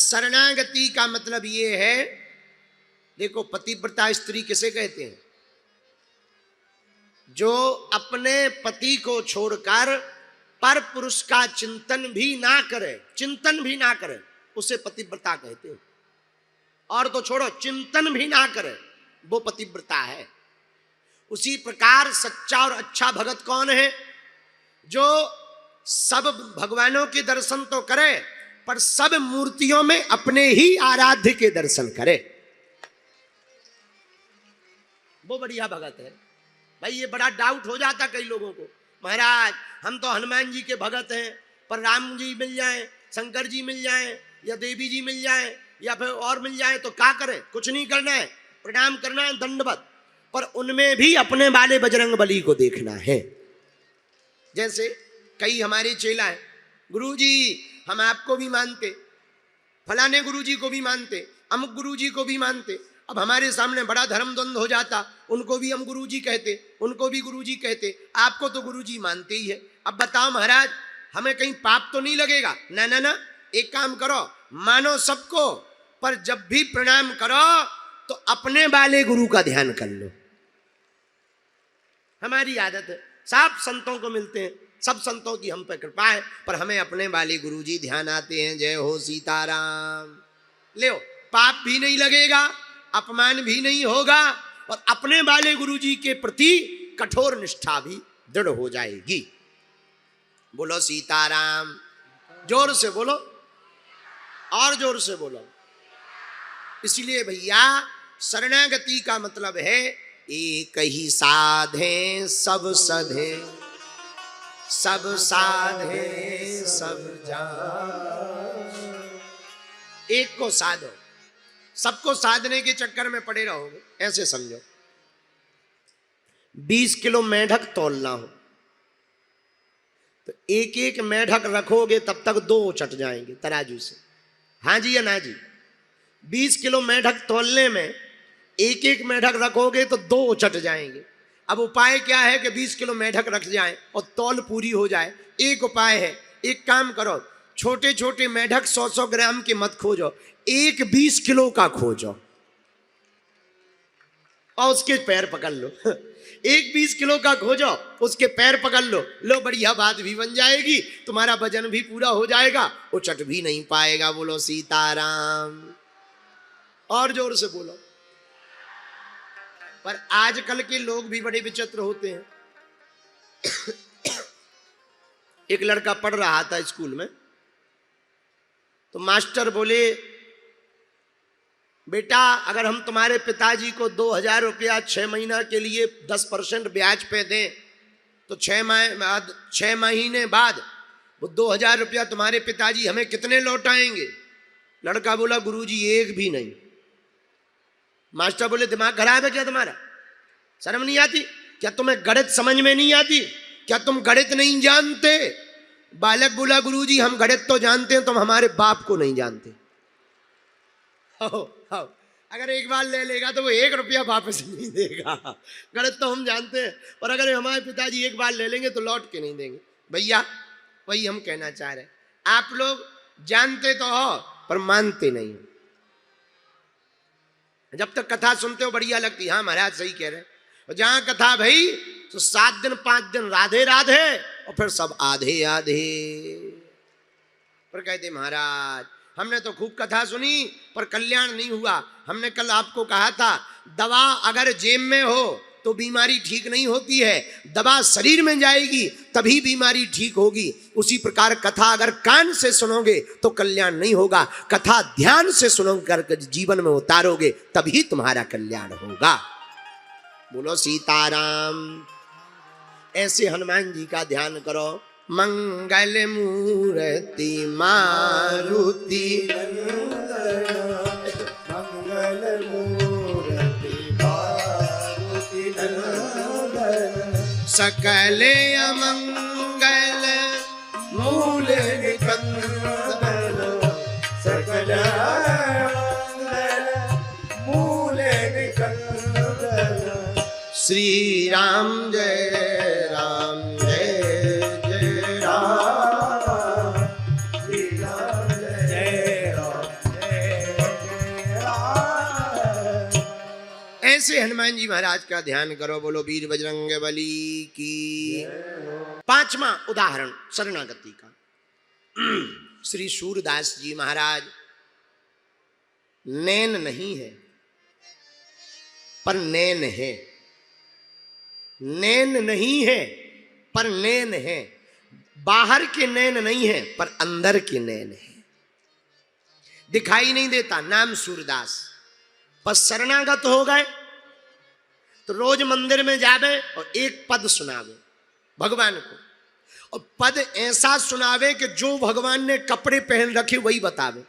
शरणागति का मतलब ये है, देखो पतिव्रता स्त्री किसे कहते हैं? जो अपने पति को छोड़कर पर पुरुष का चिंतन भी ना करे, उसे पतिव्रता कहते हैं। और तो छोड़ो, चिंतन भी ना करे, वो पतिव्रता है। उसी प्रकार सच्चा और अच्छा भगत कौन है? जो सब भगवानों के दर्शन तो करे पर सब मूर्तियों में अपने ही आराध्य के दर्शन करे, वो बढ़िया भगत है। भाई ये बड़ा डाउट हो जाता कई लोगों को, महाराज हम तो हनुमान जी के भगत हैं, पर राम जी मिल जाएं, शंकर जी मिल जाएं, या देवी जी मिल जाएं, या फिर और मिल जाएं तो क्या करें? कुछ नहीं करना है, प्रणाम करना है दंडवत, पर उनमें भी अपने वाले बजरंग बली को देखना है। जैसे कई हमारे चेला हैं, गुरुजी हम आपको भी मानते, फलाने गुरुजी को भी मानते, अमुक गुरुजी को भी मानते। अब हमारे सामने बड़ा धर्म द्वंद हो जाता, उनको भी हम गुरुजी कहते, उनको भी गुरुजी कहते, आपको तो गुरुजी मानते ही है। अब बताओ महाराज, हमें कहीं पाप तो नहीं लगेगा? ना ना ना, एक काम करो, मानो सबको, पर जब भी प्रणाम करो तो अपने वाले गुरु का ध्यान कर लो। हमारी आदत है, सब संतों को मिलते हैं, सब संतों की हम पे कृपा है, पर हमें अपने वाले गुरुजी ध्यान आते हैं। जय हो सीताराम। ले पाप भी नहीं लगेगा, अपमान भी नहीं होगा, और अपने वाले गुरुजी के प्रति कठोर निष्ठा भी दृढ़ हो जाएगी। बोलो सीताराम। जोर से बोलो, और जोर से बोलो। इसलिए भैया शरणागति का मतलब है एक ही साधे सब सधे, सब साधे सब जान। एक को साधो, सबको साधने के चक्कर में पड़े रहोगे। ऐसे समझो 20 किलो मेढक तौलना हो तो एक एक मेढक रखोगे तब तक 2 चट जाएंगे तराजू से। हाँ जी या ना जी? 20 किलो मेढक तौलने में एक एक मेढक रखोगे तो 2 चट जाएंगे। अब उपाय क्या है कि 20 किलो मेढक रख जाए और तौल पूरी हो जाए? एक उपाय है, एक काम करो, छोटे छोटे मेढक 100-100 ग्राम के मत खोजो, एक 20 किलो का खोजो और उसके पैर पकड़ लो। एक 20 किलो का खोजो, उसके पैर पकड़ लो, लो बढ़िया बात भी बन जाएगी, तुम्हारा वजन भी पूरा हो जाएगा, वो चट भी नहीं पाएगा। बोलो सीताराम। और जोर से बोलो। पर आजकल के लोग भी बड़े विचित्र होते हैं। एक लड़का पढ़ रहा था स्कूल में, तो मास्टर बोले, बेटा अगर हम तुम्हारे पिताजी को 2000 रुपया 6 महीना के लिए 10% ब्याज पे दें तो 6 महीने बाद वो 2000 रुपया तुम्हारे पिताजी हमें कितने लौटाएंगे? लड़का बोला, गुरुजी एक भी नहीं। मास्टर बोले, दिमाग खराब है क्या तुम्हारा? शर्म नहीं आती क्या? तुम्हें गणित समझ में नहीं आती क्या? तुम गणित नहीं जानते? बालक बोला, गुरुजी हम गणित तो जानते हैं, तुम हमारे बाप को नहीं जानते। अगर एक बार ले लेगा तो वो 1 रुपया वापस नहीं देगा। गणित तो हम जानते हैं, पर अगर हमारे पिताजी एक बार ले लेंगे तो लौट के नहीं देंगे। भैया वही हम कहना चाह रहे हैं, आप लोग जानते तो हो पर मानते नहीं हो। जब तक कथा सुनते हो बढ़िया लगती, हाँ महाराज सही कह रहे हैं, और जहां कथा भाई तो 7 दिन 5 दिन राधे राधे और फिर सब आधे आधे। पर कहते महाराज हमने तो खूब कथा सुनी पर कल्याण नहीं हुआ। हमने कल आपको कहा था, दवा अगर जेब में हो तो बीमारी ठीक नहीं होती है, दवा शरीर में जाएगी तभी बीमारी ठीक होगी। उसी प्रकार कथा अगर कान से सुनोगे तो कल्याण नहीं होगा, कथा ध्यान से सुनकर जीवन में उतारोगे तभी तुम्हारा कल्याण होगा। बोलो सीताराम। ऐसे हनुमान जी का ध्यान करो। मंगल मूर्ति मारुति, मंगल मूर्ति मारुति, सकल अमंगल मूल निकंदन, सकल मंगल मूल निकंदन। श्री राम जय राम जय जय राम, श्री राम जय राम ऐसे हनुमान जी महाराज का ध्यान करो। बोलो वीर बजरंग बली की। पांचवा उदाहरण शरणागति का। श्री सूरदास जी महाराज, नैन नहीं है पर नैन है, नैन नहीं है पर नैन है, बाहर के नैन नहीं है पर अंदर के नैन है। दिखाई नहीं देता, नाम सूरदास, पर शरणागत हो गए तो रोज मंदिर में जावे और एक पद सुनावे भगवान को, और पद ऐसा सुनावे कि जो भगवान ने कपड़े पहन रखे वही बतावे।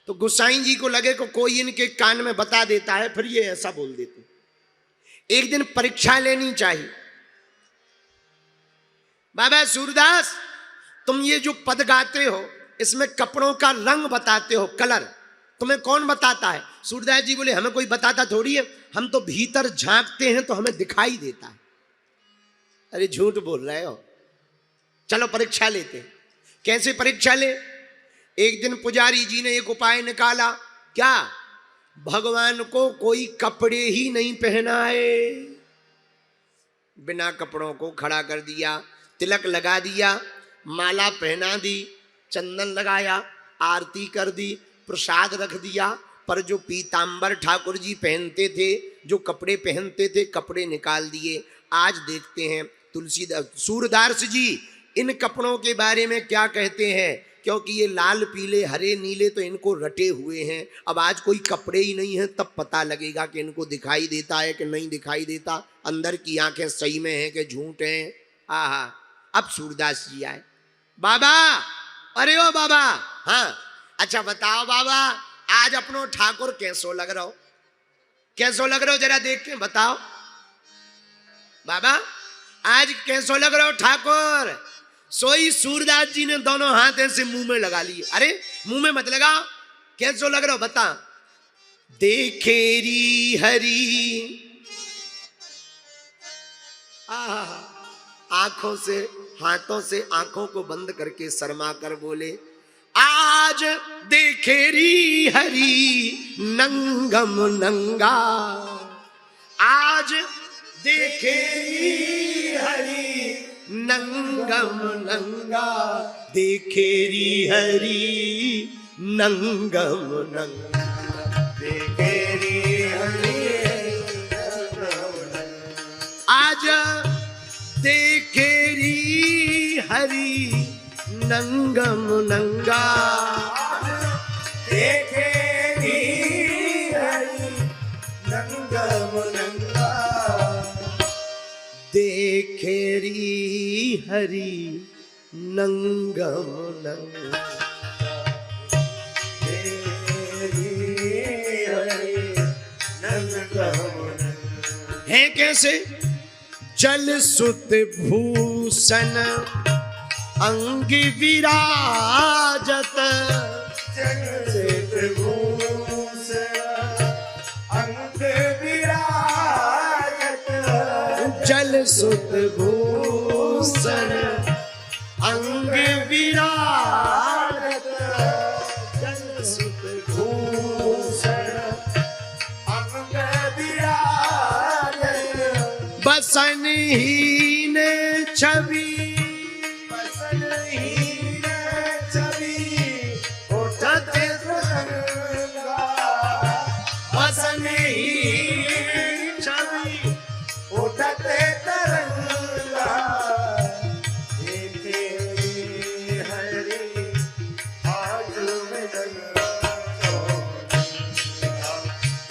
तो गोसाई जी को लगे को कोई इनके कान में बता देता है, फिर ये ऐसा बोल देते। एक दिन परीक्षा लेनी चाहिए। बाबा सूरदास, तुम ये जो पद गाते हो इसमें कपड़ों का रंग बताते हो, कलर, तुम्हें कौन बताता है? सूरदास जी बोले हमें कोई बताता थोड़ी है, हम तो भीतर झांकते हैं तो हमें दिखाई देता है। अरे झूठ बोल रहे हो, चलो परीक्षा लेते हैं। कैसे परीक्षा ले? एक दिन पुजारी जी ने एक उपाय निकाला। क्या? भगवान को कोई कपड़े ही नहीं पहनाए, बिना कपड़ों को खड़ा कर दिया, तिलक लगा दिया, माला पहना दी, चंदन लगाया, आरती कर दी, प्रसाद रख दिया, पर जो पीतांबर ठाकुर जी पहनते थे, जो कपड़े पहनते थे, कपड़े निकाल दिए। आज देखते हैं तुलसीदास सूरदास जी इन कपड़ों के बारे में क्या कहते हैं, क्योंकि ये लाल पीले हरे नीले तो इनको रटे हुए हैं। अब आज कोई कपड़े ही नहीं है, तब पता लगेगा कि इनको दिखाई देता है कि नहीं दिखाई देता, अंदर की आंखें सही में हैं कि झूठ हैं। आहा, अब सूरदास जी आए। बाबा, अरे ओ बाबा, हाँ अच्छा बताओ बाबा, आज अपनो ठाकुर कैसो लग रहा हो? कैसो लग रहा हो जरा देख के बताओ। बाबा आज कैसो लग रहा हो ठाकुर? सोई सूरदास जी ने दोनों हाथ ऐसे मुंह में लगा लिए। अरे मुंह में मत लगा, कैसो लग रहा हो बता। देखेरी हरी, आंखों से, हाथों से आंखों को बंद करके शर्मा कर बोले, आज देखेरी हरी नंगम नंगा, आज देखेरी हरी नंगम नंगा, देखेरी हरी नंगम नंगा, देखेरी हरी आज देखेरी हरी नंगम नंगा, देखेरी हरी नंगम नंगा, देखेरी हरी नंगम नंगा, देखेरी हरी नंगम नंगा। है कैसे? जल सुत भूषण अंग विराजत, जल सुत भूषण अंग विराजत, जल सुत भूषण अंग विराजत, जल सुत भूषण अंग विराजत, बसनहीन छवि, बसनहीन छवि उठत तरंगा, बसनहीन छवि उठत तरंगा, देखेरी हरी आज में नंगा,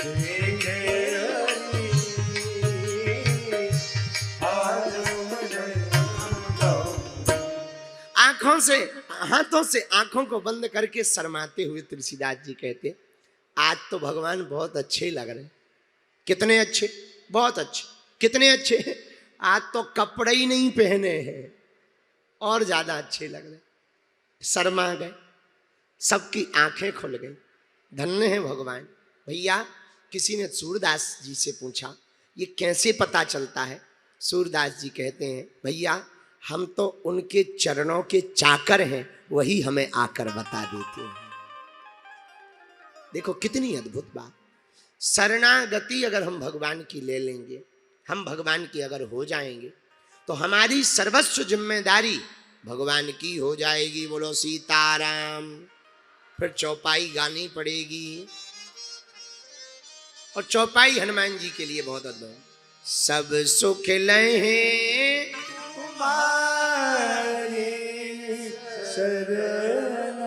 देखेरी आज में नंगा। आंखों से, हाथों से आंखों को बंद करके शर्माते हुए तुलसीदास जी कहते, आज तो भगवान बहुत अच्छे लग रहे। कितने अच्छे? बहुत अच्छे। कितने अच्छे? आज तो कपड़े ही नहीं पहने हैं और ज्यादा अच्छे लग रहे। शर्मा गए, सबकी आंखें खुल गई। धन्य है भगवान। भैया किसी ने सूरदास जी से पूछा ये कैसे पता चलता है? सूरदास जी कहते हैं भैया हम तो उनके चरणों के चाकर हैं, वही हमें आकर बता देते हैं। देखो कितनी अद्भुत बात। शरणागति अगर हम भगवान की ले लेंगे, हम भगवान की अगर हो जाएंगे, तो हमारी सर्वस्व जिम्मेदारी भगवान की हो जाएगी। बोलो सीताराम। फिर चौपाई गानी पड़ेगी, और चौपाई हनुमान जी के लिए बहुत अद्भुत। सब सुख लहे तुम्हारे शरण,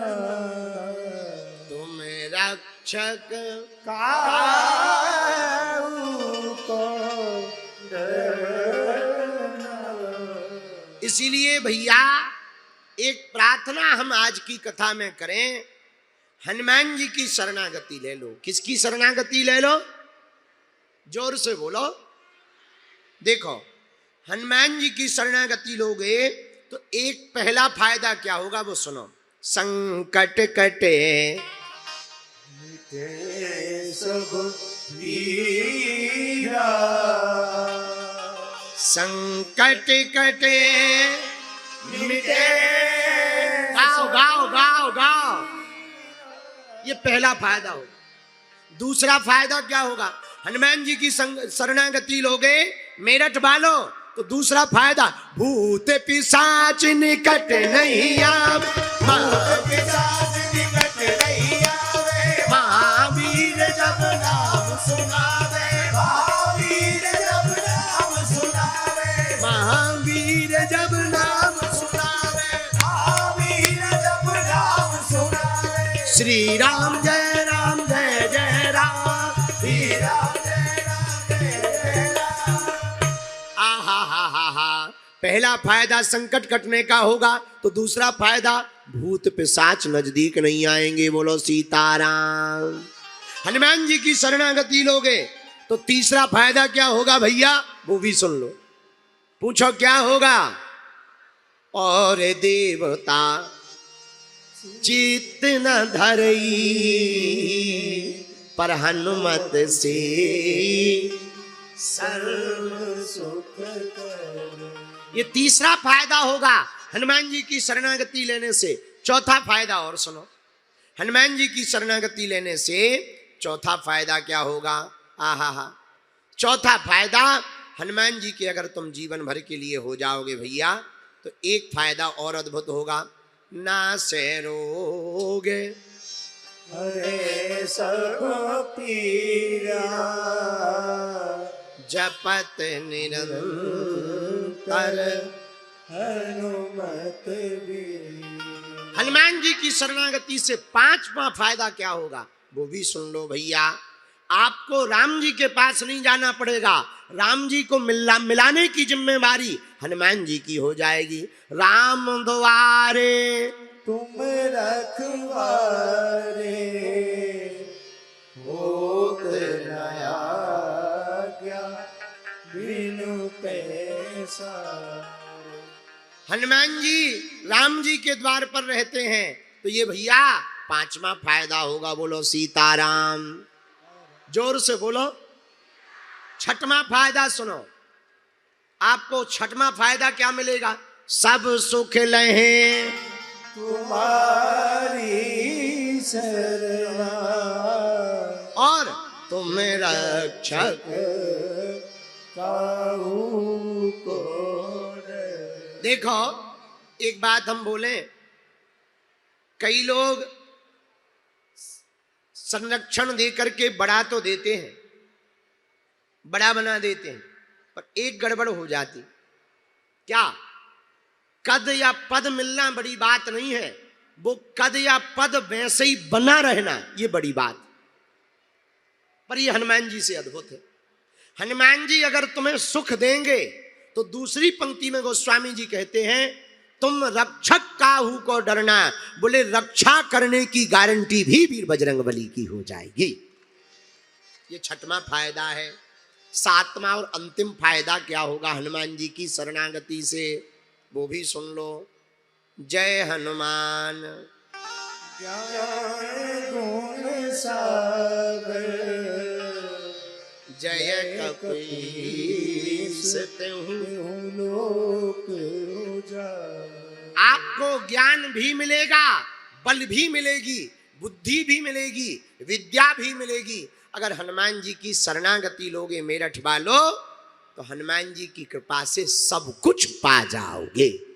तुम रक्षक काहू को डरना। इसीलिए भैया एक प्रार्थना हम आज की कथा में करें, हनुमान जी की शरणागति ले लो। किसकी शरणागति ले लो? जोर से बोलो। देखो, हनुमान जी की शरणागति लोगे तो एक पहला फायदा क्या होगा वो सुनो। संकट कटे मिटे सब पीरा, संकट कटे मिटे गाओ गाओ गाओ गाओ। ये पहला फायदा होगा। दूसरा फायदा क्या होगा? हनुमान जी की शरणागति लोगे मेरठ वालों तो दूसरा फायदा, भूत पिशाच निकट नहीं आवे, पिशाच निकट नहीं आवे, महावीर जब नाम सुनावे, महावीर जब नाम सुनावे, महावीर जब नाम सुनावे, महावीर जब नाम सुनावे। श्री राम जय राम जय जय राम, श्री राम जय राम जय जय राम। आहा हा हा हा। पहला फायदा संकट कटने का होगा, तो दूसरा फायदा भूत पिशाच नजदीक नहीं आएंगे। बोलो सीताराम। हनुमान जी की शरणागति लोगे तो तीसरा फायदा क्या होगा भैया, वो भी सुन लो। पूछो क्या होगा? और देवता चित्त न धरई, पर हनुमत से सर्व सुख कर। ये तीसरा फायदा होगा हनुमान जी की शरणागति लेने से। चौथा फायदा और सुनो, हनुमान जी की शरणागति लेने से चौथा फायदा क्या होगा? आहा हा। चौथा फायदा, हनुमान जी के अगर तुम जीवन भर के लिए हो जाओगे भैया, तो एक फायदा और अद्भुत होगा, ना से रोगे हरे सब पीरा, जपत निरंतर। हनुमत भी। हनुमान जी की शरणागति से पांचवा फायदा क्या होगा वो भी सुन लो भैया। आपको राम जी के पास नहीं जाना पड़ेगा, राम जी को मिलाने की जिम्मेवारी हनुमान जी की हो जाएगी। राम द्वारे तुम रखवारे, होत नया क्या बिनु पैसा। हनुमान जी राम जी के द्वार पर रहते हैं, तो ये भैया पांचवा फायदा होगा। बोलो सीताराम। जोर से बोलो। छठवां फायदा सुनो, आपको छठवां फायदा क्या मिलेगा? सब सुख लहे तुम्हारी शरणा, और तुम रक्षक काहू को डर। देखो, एक बात हम बोले, कई लोग संरक्षण देकर के बड़ा तो देते हैं, बड़ा बना देते हैं, पर एक गड़बड़ हो जाती। क्या? कद या पद मिलना बड़ी बात नहीं है, वो कद या पद वैसे ही बना रहना ये बड़ी बात। पर ये हनुमान जी से अद्भुत है। हनुमान जी अगर तुम्हें सुख देंगे तो दूसरी पंक्ति में गोस्वामी जी कहते हैं, तुम रक्षक काहू को डरना। बोले रक्षा करने की गारंटी भी वीर बजरंगबली की हो जाएगी। ये छठवां फायदा है। सातवां और अंतिम फायदा क्या होगा हनुमान जी की शरणागति से, वो भी सुन लो। जय हनुमान ज्ञान गुण सागर, जय कपीस तेहु। लोक उजागर। आपको ज्ञान भी मिलेगा, बल भी मिलेगी, बुद्धि भी मिलेगी, विद्या भी मिलेगी। अगर हनुमान जी की शरणागति लोगे मेरठ वालों, तो हनुमान जी की कृपा से सब कुछ पा जाओगे।